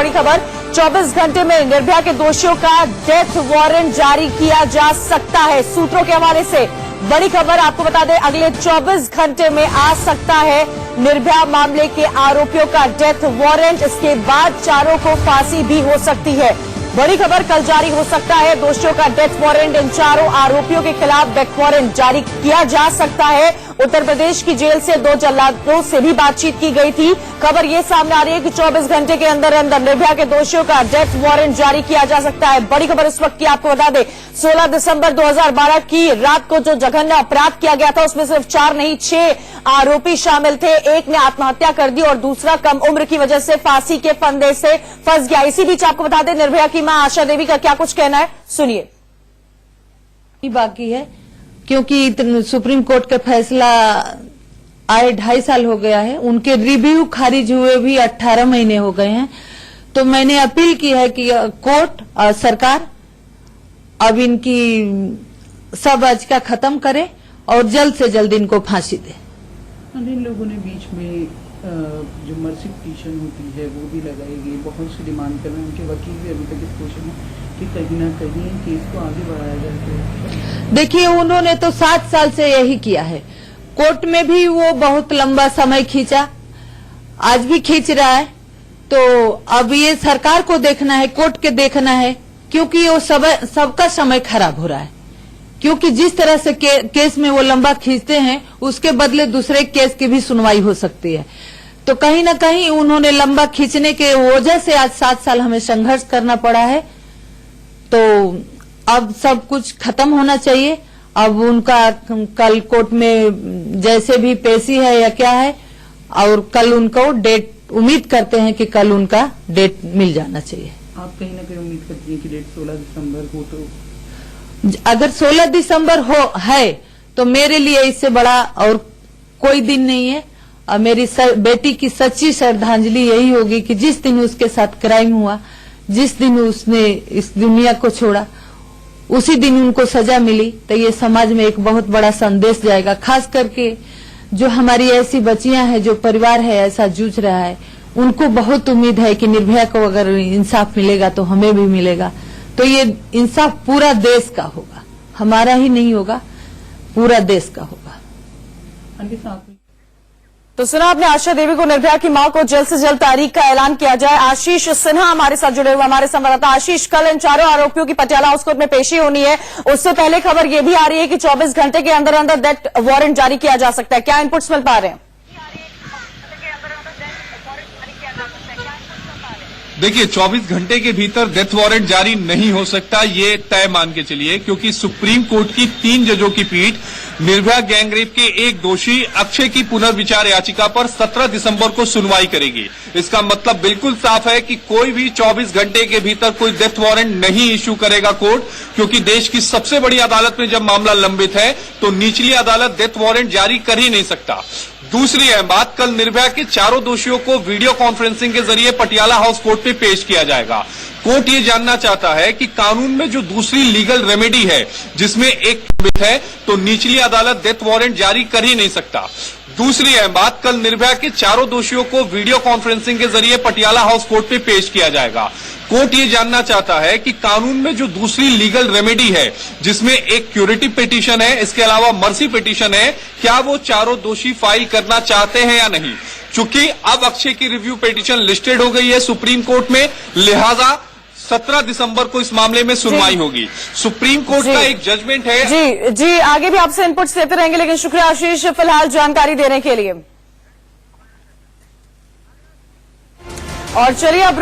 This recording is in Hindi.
बड़ी खबर, 24 घंटे में निर्भया के दोषियों का डेथ वारंट जारी किया जा सकता है। सूत्रों के हवाले से बड़ी खबर आपको बता दें, अगले 24 घंटे में आ सकता है निर्भया मामले के आरोपियों का डेथ वारंट। इसके बाद चारों को फांसी भी हो सकती है। बड़ी खबर, कल जारी हो सकता है दोषियों का डेथ वारंट। इन चारों आरोपियों के खिलाफ डेथ वारंट जारी किया जा सकता है। उत्तर प्रदेश की जेल से 2 जल्लादों से भी बातचीत की गई थी। खबर ये सामने आ रही है कि 24 घंटे के अंदर अंदर निर्भया के दोषियों का डेथ वारंट जारी किया जा सकता है। बड़ी खबर इस वक्त की आपको बता दें, 16 दिसंबर 2012 की रात को जो जघन्य अपराध किया गया था उसमें सिर्फ 4 नहीं 6 आरोपी शामिल थे। एक ने आत्महत्या कर दी और दूसरा कम उम्र की वजह से फांसी के फंदे से फंस गया। इसी बीच आपको बता दें, निर्भया की मां आशा देवी का क्या कुछ कहना है, सुनिए। बाकी है क्योंकि सुप्रीम कोर्ट का फैसला आए 2.5 साल हो गया है, उनके रिव्यू खारिज हुए भी 18 महीने हो गए हैं। तो मैंने अपील की है कि कोर्ट और सरकार अब इनकी सब याचिका खत्म करे और जल्द से जल्द इनको फांसी दे। इन लोगों ने बीच में जो मर्सी पिटीशन होती है वो भी लगाई गई, बहुत सी डिमांड कर रहे हैं। उनके वकील भी अभी तक इस कोशिश में कि कहीं ना कहीं केस को आगे बढ़ाया जाए। देखिए, उन्होंने तो 7 साल से यही किया है। कोर्ट में भी वो बहुत लंबा समय खींचा, आज भी खींच रहा है। तो अब ये सरकार को देखना है, कोर्ट के देखना है, क्योंकि वो सबका समय खराब हो रहा है। क्योंकि जिस तरह से केस में वो लंबा खींचते हैं, उसके बदले दूसरे केस की भी सुनवाई हो सकती है। तो कहीं ना कहीं उन्होंने लंबा खींचने के वजह से आज 7 साल हमें संघर्ष करना पड़ा है। तो अब सब कुछ खत्म होना चाहिए। अब उनका कल कोर्ट में जैसे भी पेशी है या क्या है, और कल उनको डेट, उम्मीद करते हैं कि कल उनका डेट मिल जाना चाहिए। आप कहीं ना कहीं उम्मीद करती हैं कि डेट 16 दिसंबर हो? तो अगर 16 दिसंबर है तो मेरे लिए इससे बड़ा और कोई दिन नहीं है। और मेरी बेटी की सच्ची श्रद्धांजलि यही होगी कि जिस दिन उसके साथ क्राइम हुआ, जिस दिन उसने इस दुनिया को छोड़ा, उसी दिन उनको सजा मिली। तो ये समाज में एक बहुत बड़ा संदेश जाएगा। खास करके जो हमारी ऐसी बच्चियां हैं, जो परिवार है ऐसा जूझ रहा है, उनको बहुत उम्मीद है कि निर्भया को अगर इंसाफ मिलेगा तो हमें भी मिलेगा। तो ये इंसाफ पूरा देश का होगा, हमारा ही नहीं होगा, पूरा देश का होगा। तो सुना आपने आशा देवी को, निर्भया की मां को जल्द से जल्द तारीख का ऐलान किया जाए। आशीष सिन्हा हमारे साथ जुड़े हुए, हमारे संवाददाता। आशीष, कल इन चारों आरोपियों की पटियाला हाउस कोर्ट में पेशी होनी है। उससे पहले खबर यह भी आ रही है कि 24 घंटे के अंदर अंदर डेथ वारंट जारी किया जा सकता है। क्या इनपुट्स मिल पा रहे हैं? देखिए, 24 घंटे के भीतर डेथ वारंट जारी नहीं हो सकता, ये तय मान के चलिए, क्योंकि सुप्रीम कोर्ट की 3 जजों की पीठ निर्भया गैंगरेप के एक दोषी अक्षय की पुनर्विचार याचिका पर 17 दिसंबर को सुनवाई करेगी। इसका मतलब बिल्कुल साफ है कि कोई भी 24 घंटे के भीतर कोई डेथ वारंट नहीं इश्यू करेगा कोर्ट, क्योंकि देश की सबसे बड़ी अदालत में जब मामला लंबित है तो निचली अदालत डेथ वारंट जारी कर ही नहीं सकता। दूसरी अहम बात, कल निर्भया के चारों दोषियों को वीडियो कॉन्फ्रेंसिंग के जरिए पटियाला हाउस कोर्ट में पेश किया जाएगा। कोर्ट ये जानना चाहता है कि कानून में जो दूसरी लीगल रेमेडी है, जिसमें एक है, तो निचली अदालत डेथ वारंट जारी कर ही नहीं सकता। दूसरी अहम बात, कल निर्भया के चारों दोषियों को वीडियो कॉन्फ्रेंसिंग के जरिए पटियाला हाउस कोर्ट में पेश किया जाएगा। कोर्ट ये जानना चाहता है कि कानून में जो दूसरी लीगल रेमेडी है, जिसमें एक क्यूरेटिव पिटीशन है, इसके अलावा मर्सी पिटीशन है, क्या वो चारों दोषी फाइल करना चाहते हैं या नहीं। चूंकि अब अक्षय की रिव्यू पिटीशन लिस्टेड हो गई है सुप्रीम कोर्ट में, लिहाजा 17 दिसंबर को इस मामले में सुनवाई होगी। सुप्रीम कोर्ट का एक जजमेंट है। जी, आगे भी आपसे इनपुट्स लेते रहेंगे, लेकिन शुक्रिया आशीष फिलहाल जानकारी देने के लिए। और चलिए अब